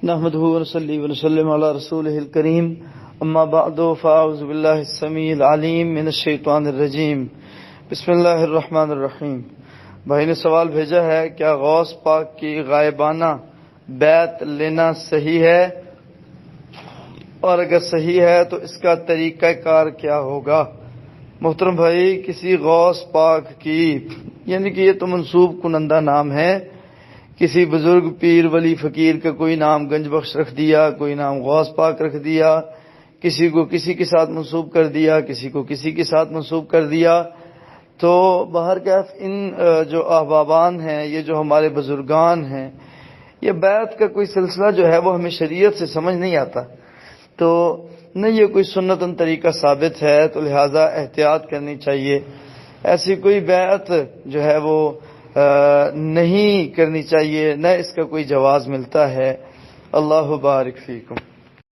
نحمده ونصلي ونسلم على رسوله الكريم اما بعد فاعوذ بالله السميع العليم من الشیطان الرجیم بسم اللہ الرحمن الرحیم۔ بھائی نے سوال بھیجا ہے، کیا غوث پاک کی غائبانہ بیعت لینا صحیح ہے، اور اگر صحیح ہے تو اس کا طریقہ کار کیا ہوگا؟ محترم بھائی، کسی غوث پاک کی یعنی کہ یہ تو منسوب کنندہ نام ہے، کسی بزرگ پیر ولی فقیر کا کوئی نام گنج بخش رکھ دیا، کوئی نام غوث پاک رکھ دیا، کسی کو کسی کے ساتھ منسوب کر دیا، کسی کو کسی کے ساتھ منسوب کر دیا، تو بہرکیف ان جو احبابان ہیں، یہ جو ہمارے بزرگان ہیں، یہ بیعت کا کوئی سلسلہ جو ہے وہ ہمیں شریعت سے سمجھ نہیں آتا، تو نہ یہ کوئی سنتاً طریقہ ثابت ہے، تو لہٰذا احتیاط کرنی چاہیے۔ ایسی کوئی بیعت جو ہے وہ نہیں کرنی چاہیے، نہ اس کا کوئی جواز ملتا ہے۔ اللہ بارک فیکم۔